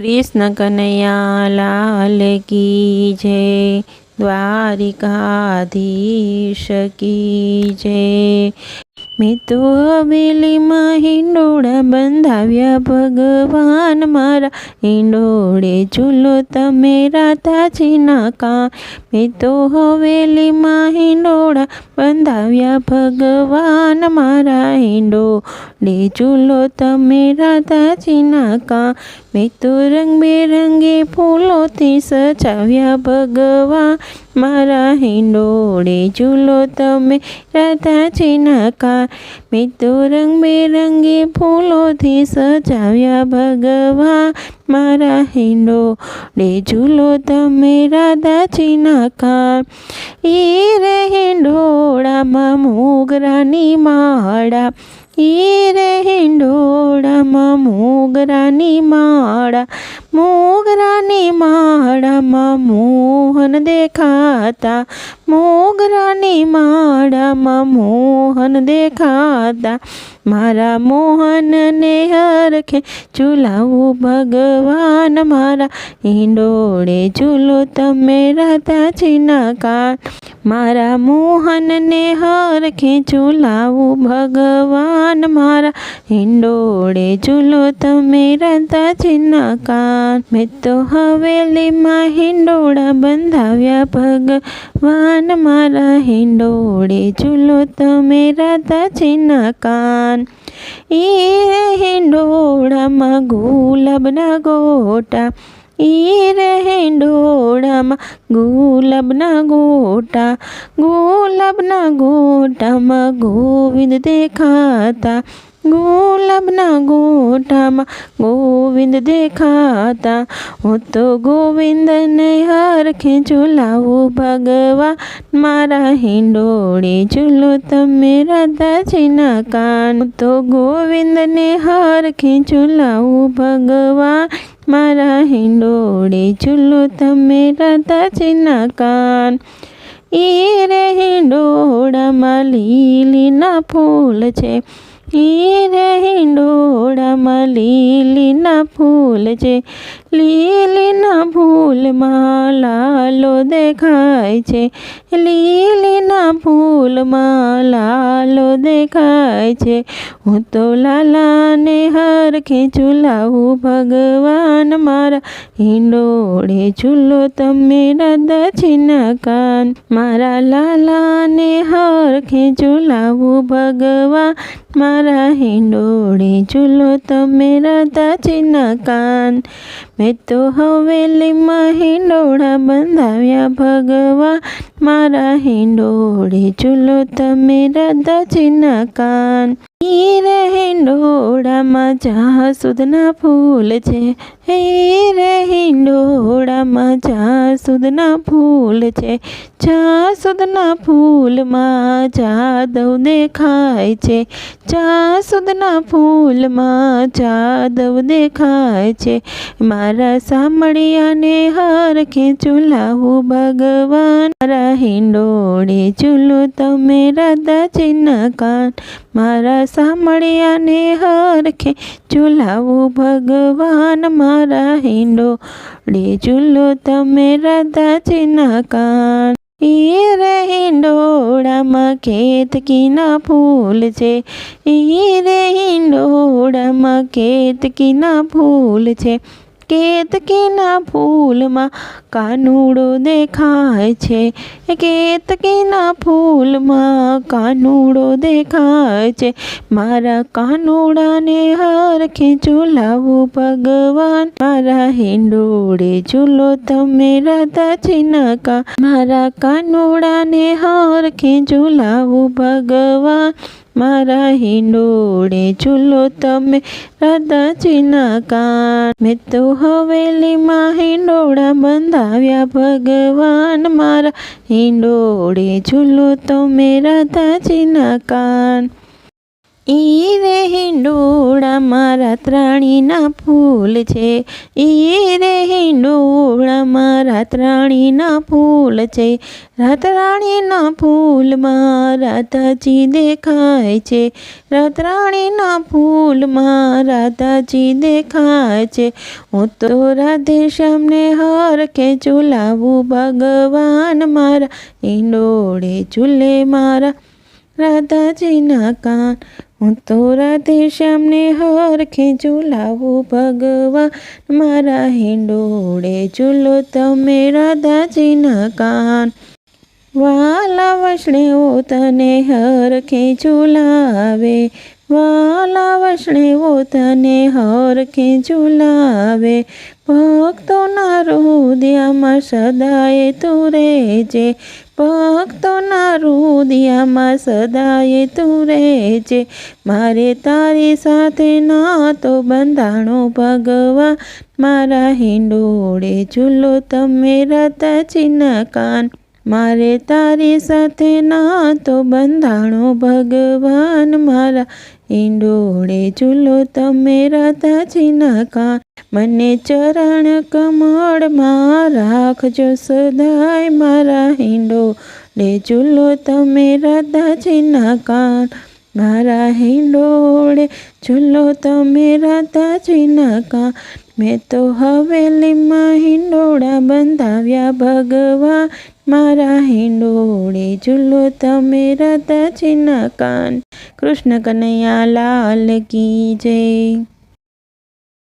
कृष्ण कन्हैया लाल की जय। द्वारिकाधीश की जय। मैं तो हवेलीમાં હિંડોળા બંધાવ્યા ભગવાન મારા, હિંડોળે ઝૂલો તમે રાધાજીના કાન। મેં તો હવેલીમાં હિંડોળા બંધાવ્યા ભગવાન મારા, હિંડોળે ઝૂલો તમે રાધાજીના કાન। મેં તો રંગબેરંગી ફૂલોથી સજાવ્યા ભગવાન મારા, હિંડોળે ઝૂલો તમે રાધાજીના કાન। મેં તો રંગબેરંગી ફૂલોથી સજાવ્યા ભગવાન મારા, હિંડોળે ઝૂલો તમે રાધાજીના કાન। રે હિંડોળામાં મોગરાની માળા, રે હિંડોળામાં મોગરાની માળા, મોગરાની માળામાં મોહન દેખાતા, મોગરાની માળામાં મોહન દેખાતા। મારા મોહનને હરખે ઝૂલાવું ભગવાન મારા, હિંડોળે ઝૂલો તમે રાધાજીના કાન। મારા મોહનને હરખે ઝૂલાવું ભગવાન મારા, હિંડોળે ઝૂલો તમે રાધાજીના કાન। મેં તો હવેલીમાં હિંડોળા બંધાવ્યા ભગવાન મારા, હિંડોળે ઝૂલો તમે રાધાજીના કાન। રે હિંડોળામાં ગુલાબના ગોટા, રે હિંડોળામાં ગુલાબના ગોટા, ગુલાબના ગોટામાં ગોવિંદ દેખાતા, ગુલાબના ગોટામાં ગોવિંદ દેખાતા। હું તો ગોવિંદને હરખે ઝૂલાવું ભગવાન મારા, હિંડોળે ઝૂલો તમે રાધાજીના કાન। હું તો ગોવિંદને હરખે ઝૂલાવું ભગવાન મારા, હિંડોળે ઝૂલો તમે રાધાજીના કાન। રે હિંડોળામાં લીલીના ફૂલ છે, રે હિંડોળામાં લીલીના ફૂલ છે, લીલીના ફૂલમાં લાલો દેખાય છે, લીલીના ફૂલમાં લાલો દેખાય છે। હું તો લાલાને હરખે ઝૂલાવું ભગવાન મારા, હિંડોળે ઝૂલો તમે રાધાજીના કાન। મારા લાલાને હરખે ઝૂલાવું ભગવાન મારા, હિંડોળે ઝૂલો તમે રાધાજીના કાન। મેં તો હવેલીમાં હિંડોળા બંધાવ્યા ભગવાન મારા, હિંડોળે ઝૂલો તમે રાધાજીના કાન। રે હિંડોળામાં જાસૂદના ફૂલ છે, રે હિંડોળામાં જાસૂદના ફૂલ છે, જાસૂદના ફૂલમાં જાદવ દેખાય છે, જાસૂદના ફૂલમાં જાદવ દેખાય છે। મારા સામળિયાને હરખે ઝૂલાવું ભગવાન મારા, હિંડોળે ઝૂલો તમે રાધાજીના કાન। મારા સામળિયાને હરખે ઝૂલાવું ભગવાન મારા, હિંડોળે ઝૂલો તમે રાધાજીના કાન। રે હિંડોળામાં કેતકીના ફૂલ છે, રે હિંડોળામાં કેતકીના ફૂલ છે, કેતકીના ફૂલમાં કાનુડો દેખાય છે, કેતકીના ફૂલમાં કાનુડો દેખાય છે। મારા કાનુડાને હરખે ઝૂલાવું ભગવાન મારા, હિંડોળે ઝૂલો તમે રાધાજીના કાન। મારા કાનુડાને હરખે ઝૂલાવું ભગવાન મારા, હિંડોળે ઝૂલો તમે રાધાજીના કાન। મેં તો હવેલીમાં હિંડોળા બંધાવ્યા ભગવાન મારા, હિંડોળે ઝૂલો તમે રાધાજીના કાન। ઈ રે હિંડોળામાં રાતરાણીના ફૂલ છે, ઈ રે હિંડોળામાં રાતરાણીના ફૂલ છે, રાતરાણીના ફૂલમાં રાધાજી દેખાય છે, રાતરાણીના ફૂલમાં રાધાજી દેખાય છે. હું તો રાધે શ્યામને હરખે ઝુલાવું ભગવાન મારા, હિંડોળે ઝૂલે મારા રાધાજીના કાન. હું તો રાધે શ્યામને હરખે ઝુલાવું ભગવાન મારા, હિંડોળે ઝૂલો તમે રાધાજીના કાન. વાલા વૈષ્ણવો તને હરખે ઝુલાવે, વાલા વૈષ્ણવો તને હરખે ઝુલાવે, ભક્તોના હૃદયમાં સદાય તું રહેજે, ભક્તોના હૃદયમાં સદાય તું રહેજે. મારે તારી સાથે નાતો બંધાણો ભગવાન મારા, હિંડોળે ઝૂલો તમે રાધાજીના કાન. મારે તારી સાથે નાતો બંધાણો ભગવાન મારા, હિંડોળે ઝૂલો તમે રાધાજીના કાન. મને ચરણ કમળમાં રાખજો સદાય મારા, હિંડોળે ઝૂલો તમે રાધાજીના કાન. મારા હિંડોળે ઝૂલો તમે રાધાજીના કાન. મેં તો હવેલીમાં હિંડોળા બંધાવ્યા ભગવાન મારા, હિંડોળે ઝૂલો તમે રાધાજીના કાન. કૃષ્ણ કનૈયા લાલ કી જય.